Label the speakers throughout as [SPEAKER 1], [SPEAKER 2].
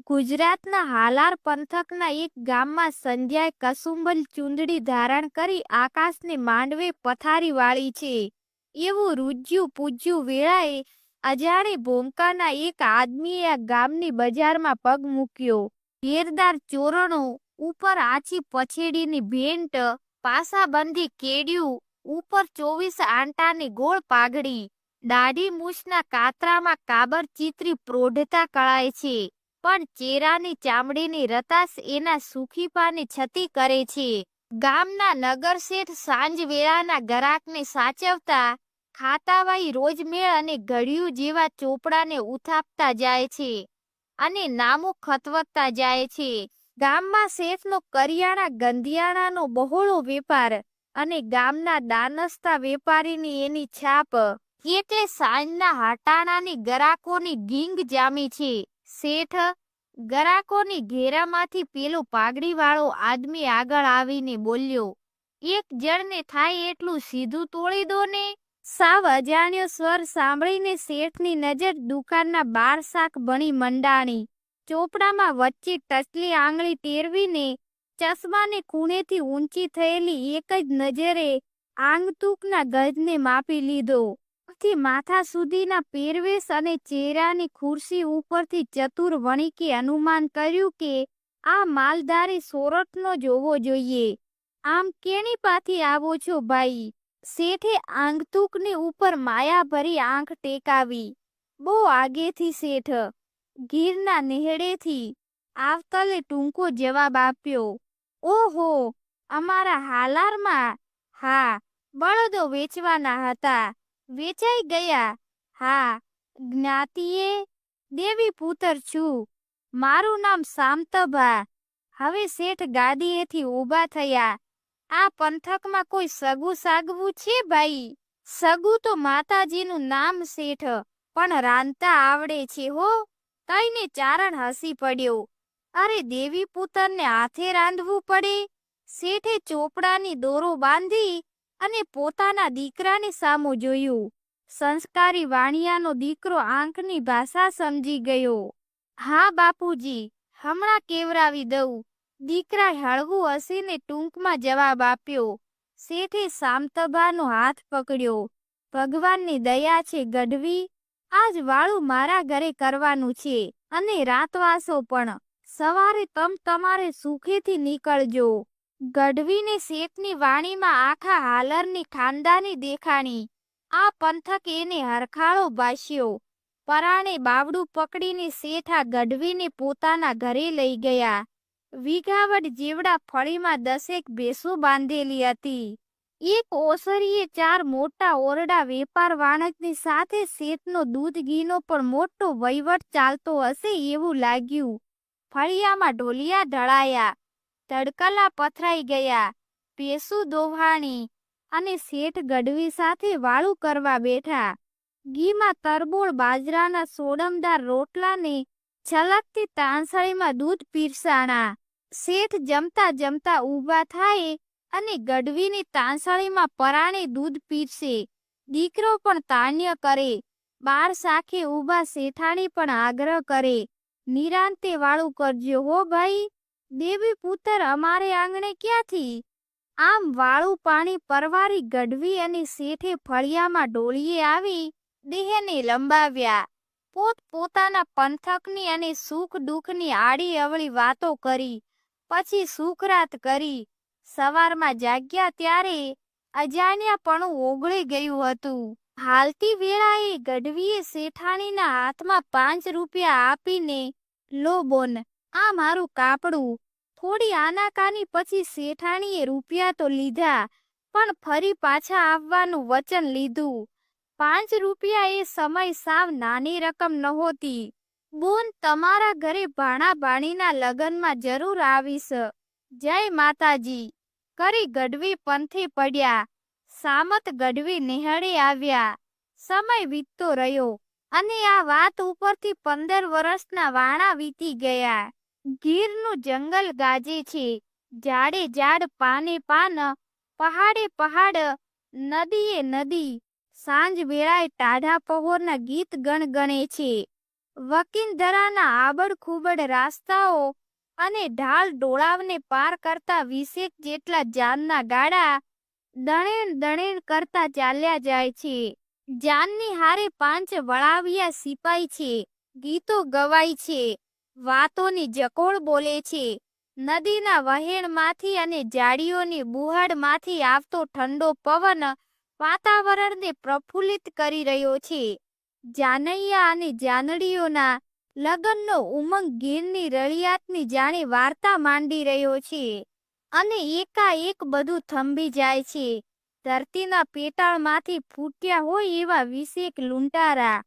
[SPEAKER 1] ગુજરાતના હાલાર પંથકના એક ગામમાં સંધ્યાએ કસુંબલ ચૂંદડી ધારણ કરી આકાશને માંડવે પથારી વાળી છે. એવું રૂજ્યું પૂજ્યું વેળાએ અજાણે ભોમકાના એક આદમીએ આ ગામની બજારમાં પગ મૂક્યો. ઘેરદાર ચોરણો ઉપર આછી પછેડીની ભેંટ, પાસાબંધી કેડિયું ઉપર 24 આંટાની ગોળ પાઘડી, દાઢી મૂછના કાતરામાં કાબર ચિત્રી પ્રોઢતા કળાય છે. પણ ચેરાની ચામડીની રતાશ એના સુખીપાની છતી કરે છે. ગામના નગરશેઠ સાંજ વેળાના ગરાકને સાચવતા ખાતાવાઈ રોજમેળ અને ઘડિયું જેવા ચોપડાને ઉથાપતા જાય છે અને નામો ખતવતા જાય છે. ગામમાં શેઠનો કરિયાણા ગંધિયાણાનો બહોળો વેપાર અને ગામના દાનસ્તા વેપારીની એની છાપ, એટલે સાંજના હટાણાની ગરાકોની ગીંગ જામી છે. શેઠ ગરાકોની ઘેરામાંથી પેલો પાઘડીવાળો આદમી આગળ આવીને બોલ્યો, એક જણને થાય એટલું સીધું તોડી દો ને. સાવ અજાણ્યો સ્વર સાંભળીને શેઠની નજર દુકાનના બાર શાક બણી મંડાણી. ચોપડામાં વચ્ચે ટચલી આંગળી ટેરવીને ચશ્માને ખૂણેથી ઊંચી થયેલી એક જ નજરે આંગતૂકના ગજને માપી લીધો. થી માથા સુધીના પહેરવેશ અને ચહેરાની ખુરશી ઉપરથી ચતુર વણિકે અનુમાન કર્યું કે આ માલધારી સોરઠનો જ હોવો જોઈએ. આમ કેણી પાથી આવો છો ભાઈ? શેઠે આંગતૂકની ઉપર માયાભરી આંખ ટેકાવી. બહુ આગેથી શેઠ. ગીરના નેહડેથી આવતલે ટૂંકો જવાબ આપ્યો. ઓહો, અમારા હાલારમાં? હા. બળદો વેચવાના હતા. વેચાઈ ગયા? હા. જ્ઞાતિએ? દેવી પુત્ર છું. મારું નામ શામતભા. હવે શેઠ ગાદીએથી ઊભા થયા. આ પંથકમાં કોઈ સગું સાગવું છે ભાઈ? સગું તો માતાજીનું નામ શેઠ, પણ રાંધતા આવડે છે હો. તઈને ચારણ હસી પડ્યો. અરે દેવી પુત્રને હાથે રાંધવું પડે? શેઠે ચોપડાની દોરો બાંધી અને પોતાના દીકરાની સામું જોયું. સંસ્કારી વાણિયાનો દીકરો આંખની ભાષા સમજી ગયો. હા બાપુજી, હમણાં કેવરાવી દઉં. દીકરાએ હળવું હસીને ટૂંકમાં જવાબ આપ્યો. શેઠે શામતભાનો હાથ પકડ્યો. ભગવાનની દયા છે ગઢવી, આજ વાળું મારા ઘરે કરવાનું છે અને રાતવાસો પણ. સવારે તમારે સુખેથી નીકળજો. ગઢવીને શેઠની વાણીમાં આખા હાલરની ખાનદાની દેખાણી. આ પંથક એને હરખાળો ભાષ્યો. પરાણે બાવડું પકડીને શેઠ આ ગઢવીને પોતાના ઘરે લઈ ગયા. વીઘાવટ જેવડા ફળીમાં 10 ભેંસો બાંધેલી હતી. એક ઓસરીએ 4 મોટા ઓરડા વેપાર વાણિજની સાથે શેઠનો દૂધ ઘીનો પણ મોટો વહીવટ ચાલતો હશે એવું લાગ્યું. ફળિયામાં ઢોલિયા ઢળાયા, તડકલા પથરાઈ ગયા, ભેંસું દોહાણી અને શેઠ ગઢવી સાથે વાળું કરવા બેઠા. ઘીમાં તરબોળ બાજરાના સોડમદાર રોટલાને છલકતી તાંસળીમાં દૂધ પીરસાણા. શેઠ જમતા જમતા ઊભા થાય અને ગઢવીની તાંસળીમાં પરાણે દૂધ પીરસે. દીકરો પણ તાન્ય કરે. બાર શાખે ઊભા શેઠાણી પણ આગ્રહ કરે, નિરાંતે વાળું કરજો હો ભાઈ. દેવી પુત્ર અમારે આંગણે ક્યાંથી? આમ વાળું પાણી પરવારી ગઢવી અને શેઠે ફળિયામાં ડોળીએ આવી દેહને લંબાવ્યા. પોત પોતાના પંથકની અને સુખ દુઃખની આડી અવળી વાતો કરી. પછી સુખરાત કરી. સવારમાં જાગ્યા ત્યારે અજાણ્યાપણું ઓગળી ગયું હતું. હાલતી વેળાએ ગઢવીએ શેઠાણીના હાથમાં 5 રૂપિયા આપીને, લો બોન, આ મારું કાપડું. થોડી આનાકાની પછી શેઠાણીએ રૂપિયા તો લીધા, પણ ફરી પાછા આવવાનું વચન લીધું. 5 રૂપિયા એ સમય સાવ નાની રકમ નહોતી. બોન, તમારા ઘરે ભાણા ભાણીના લગ્નમાં જરૂર આવીશ. જય માતાજી. કરી ગઢવી પંથે પડ્યા. સામત ગઢવી નેહડે આવ્યા. સમય વીતતો રહ્યો અને આ વાત ઉપરથી 15 વર્ષના વાણા વીતી ગયા. ગીરનું જંગલ ગાજે છે. ઝાડે ઝાડ, પાને પાન, પહાડે પહાડ, નદીએ નદી. સાંજ વેળાએ ટાઢા પહોરના ગીત ગણગણે છે. વકીંદરાના આબડખૂબડ રાસ્તાઓ અને ઢાળ ડોળાવને પાર કરતા 20 જેટલા જાનના ગાડા દણેણ દણેણ કરતા ચાલ્યા જાય છે. જાનની હારે 5 વળાવિયા સિપાઈ છે. ગીતો ગવાય છે, વાતોની જકોળ બોલે છે. નદીના વહેણમાંથી અને ઝાડીઓની બુહાડમાંથી આવતો ઠંડો પવન વાતાવરણને પ્રફુલ્લિત કરી રહ્યો છે. જાનૈયા અને જાનડીઓના લગ્નનો ઉમંગ ગીરની રળિયાતની જાણે વાર્તા માંડી રહ્યો છે. અને એકાએક બધું થંભી જાય છે. ધરતીના પેટાળમાંથી ફૂટ્યા હોય એવા 20 લૂંટારા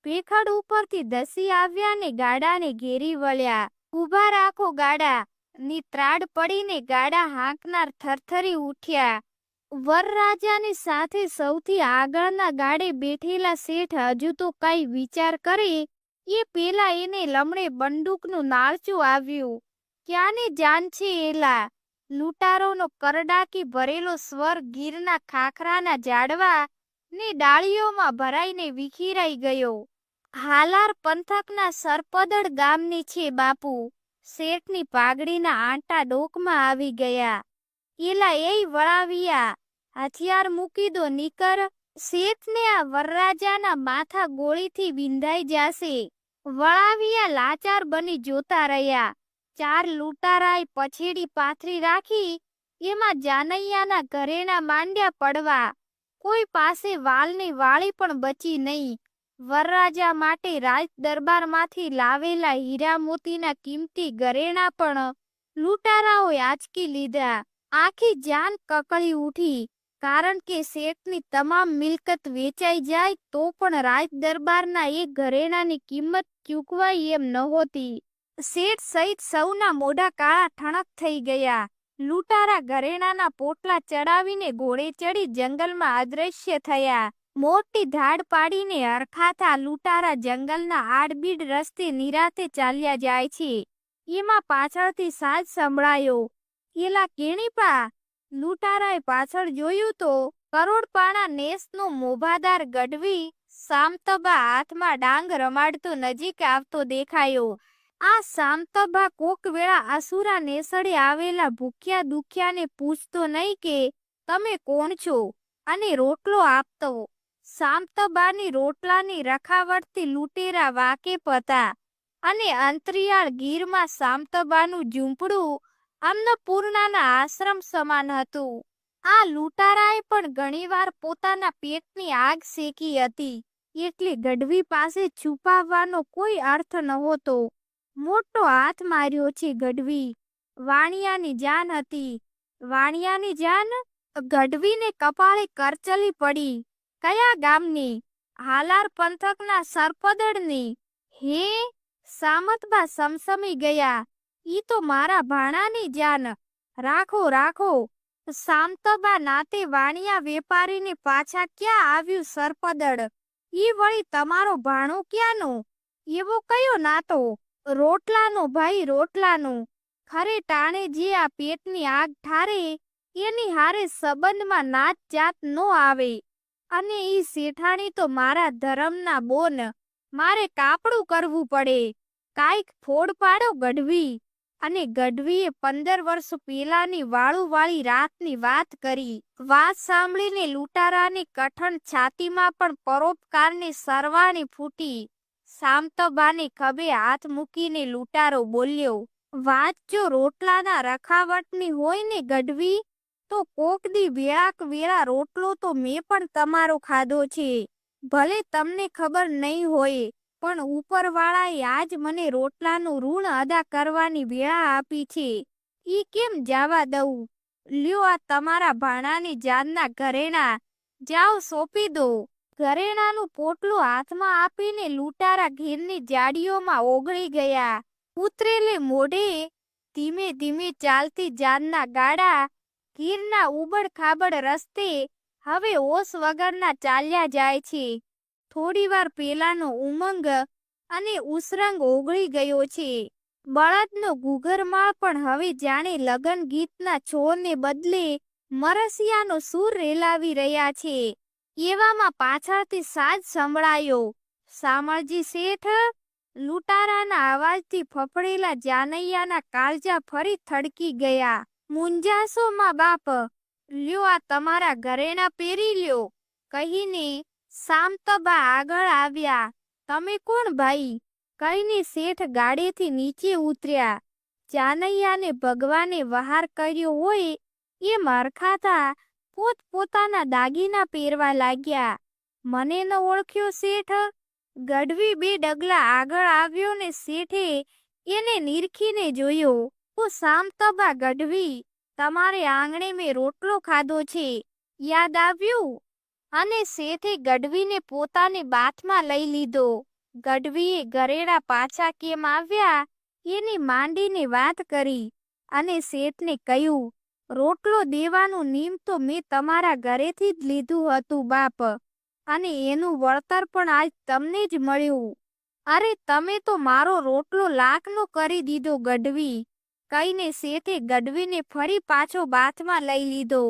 [SPEAKER 1] ભેખડ ઉપરથી ધસી આવ્યા ને ગાડાને ઘેરી વળ્યા. ઊભા રાખો ગાડા ની ત્રાડ પડીને ગાડા હાંકનાર થરથરી ઉઠ્યા. વરરાજાની સાથે સૌથી આગળના ગાડે બેઠેલા શેઠ હજુ તો કઈ વિચાર કરે એ પેલા એને લમણે બંદૂકનું નાળચું આવ્યું. ક્યાંની જાન છે એલા? લૂંટારોનો કરડાકી ભરેલો સ્વર ગીરના ખાખરાના ઝાડવા ને ડાળીઓમાં ભરાઈને વિખીરાઈ ગયો. હાલાર પંથકના સરપદડ ગામની છે બાપુ. શેઠની પાઘડીના આંટા ડોકમાં આવી ગયા. એલા એ વળાવિયા, હથિયાર મૂકી દો નીકર. શેઠને આ વરરાજાના માથા ગોળીથી વિંધાઈ જાશે. વળાવિયા લાચાર બની જોતા રહ્યા. 4 લૂંટારાએ પછેડી પાથરી રાખી. એમાં જાનૈયાના ઘરેણા માંડ્યા પડવા. કોઈ પાસે વાલની વાળી પણ બચી નહીં. વરરાજા માટે રાજ દરબારમાંથી લાવેલા હીરા મોતીના કિંમતી ઘરેણા પણ લૂંટારાઓએ આંચકી લીધા. આખી જાન કકળી ઉઠી. કારણ કે શેઠની તમામ મિલકત વેચાઈ જાય તો પણ રાજ દરબારના એ ઘરેણાની કિંમત ચૂકવાય એમ નહોતી. શેઠ સહિત સૌના મોઢા કાળા ઠણક થઈ ગયા. લૂંટારા ઘરેણાના પોટલા ચડાવીને ઘોડે ચડી જંગલમાં અદ્રશ્ય થયા. મોટી ધાડ પાડીને હરખાતા લૂંટારા જંગલના આડબીડ રસ્તે નિરાતે ચાલ્યા જાય છે. એમાં પાછળથી સાજ સંભળાયો, એલા કેણીપા. લૂંટારાએ પાછળ જોયું તો કરોડપાણા નેસનો મોભાદાર ગઢવી સામતબા હાથમાં ડાંગ રમાડતો નજીક આવતો દેખાયો. આ સામતબા કોક વેળા અસુરા નેસડે આવેલા ભૂખ્યા દુખ્યાને પૂછતો નહીં કે તમે કોણ છો અને રોટલો આપતો. સામતબાની રોટલાની રખાવટથી લૂંટેરા વાકેફ હતા અને અંતરિયાળ ગીરમાં સામતબાનું ઝૂંપડું અન્નપૂર્ણાના આશ્રમ સમાન હતું. આ લૂંટારાએ પણ ઘણીવાર પોતાના પેટની આગ શેકી હતી એટલે ગઢવી પાસે છુપાવવાનો કોઈ અર્થ નહોતો. મોટો હાથ માર્યો છે ગઢવી. વાણિયાની જાન હતી. વાણિયાની જાન? ગઢવીને કપાળે કરચલી પડી. કયા ગામની? હાલાર પંથકના સરપદડની. હે? સામતબા સમસમી ગયા. ઈ તો મારા ભાણાની જાન. રાખો રાખો. સામતબા નાતે વાણિયા વેપારીને પાછા ક્યાં આવ્યું સરપદડ? ઈ વળી તમારો ભાણો ક્યાંનો? એવો કયો નાતો? રોટલાનો ભાઈ, રોટલાનો. ખરે ટાણે જે આ પેટની આગ ઠારે એની હારે સંબંધમાં નાત જાત નો આવે. અને ઈ શેઠાણી તો મારા ધરમના બોન. મારે કાપડું કરવું પડે. કાંઈક ફોડ પાડો ગઢવી. અને ગઢવીએ 15 વર્ષ પેલાની વાળુવાળી રાતની વાત કરી. વાત સાંભળીને લૂંટારાની કઠણ છાતીમાં પણ પરોપકારની સરવાણી ફૂટી. સામતબાને ખભે હાથ મૂકીને લૂંટારો બોલ્યો, વાત જો રોટલાના રખાવટની હોય ને ગઢવી, તો કોક દી વેળાક વેળા રોટલો તો મેં પણ તમારો ખાધો છે. ભલે તમને ખબર નહીં હોય, પણ ઉપરવાળાએ આજ મને રોટલાનું ઋણ અદા કરવાની વેળા આપી છે. ઈ કેમ જાવા દઉં? લ્યો આ તમારા ભાણાની જાનના ઘરેણા. જાઓ સોંપી દો. ઘરેણાનું પોટલું હાથમાં આપીને લૂંટારા ઘેરની જાડીઓમાં ઓગળી ગયા. ઉતરેલે મોઢે ધીમે ધીમે ચાલતી જાનના ગાડા ગીરના ઉબડ ખાબડ રસ્તે હવે હોશ વગરના ચાલ્યા જાય છે. થોડીવાર પેલાનો ઉમંગ અને ઉસરંગ ઓગળી ગયો છે. બળદનો ગુગરમાળ પણ હવે જાણે લગન ગીતના છોરને બદલે મરસિયાનો સૂર રેલાવી રહ્યા છે. એવામાં પાછળથી સાજ સંભળાયો, શામળજી શેઠ, લૂંટારાના અવાજથી ફફડેલા જાનૈયાના કાળજા ફરી થડકી ગયા. મૂંઝાશો માં બાપ, લ્યો આ તમારા ઘરેણા પહેરી લ્યો કહીને સામતબા આગળ આવ્યા. તમે કોણ ભાઈ? કહીને શેઠ ગાડેથી નીચે ઉતર્યા. જાનૈયાને ભગવાને વહાર કર્યો હોય એમ હરખાતા પોતપોતાના દાગીના પહેરવા લાગ્યા. મને ન ઓળખ્યો શેઠ? ગઢવી બે ડગલા આગળ આવ્યો ને શેઠે એને નીરખીને જોયો. ઓ સામતબા ગઢવી, તમારે આંગણે મેં રોટલો ખાધો છે, યાદ આવ્યું? અને શેઠે ગઢવીને પોતાની બાથમાં લઈ લીધો. ગઢવીએ ઘરેણા પાછા કેમ આવ્યા એની માંડીને વાત કરી અને શેઠને કહ્યું, રોટલો દેવાનું નીમ તો મેં તમારા ઘરેથી જ લીધું હતું બાપ, અને એનું વળતર પણ આજ તમને જ મળ્યું. અરે તમે તો મારો રોટલો લાખનો કરી દીધો ગઢવી, કહીને શેઠે ગઢવીને ફરી પાછો બાથમાં લઈ લીધો.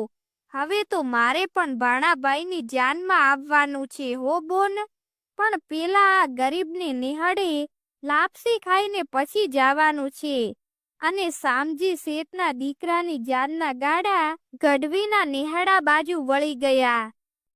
[SPEAKER 1] હવે તો મારે પણ ભાણાભાઈની જાનમાં આવવાનું છે હો બોન, પણ પેલા આ ગરીબને નિહાળે લાપસી ખાઈને પછી જવાનું છે. અને શામજી શેઠના દીકરાની જાનના ગાડા ગઢવીના નિહાળા બાજુ વળી ગયા.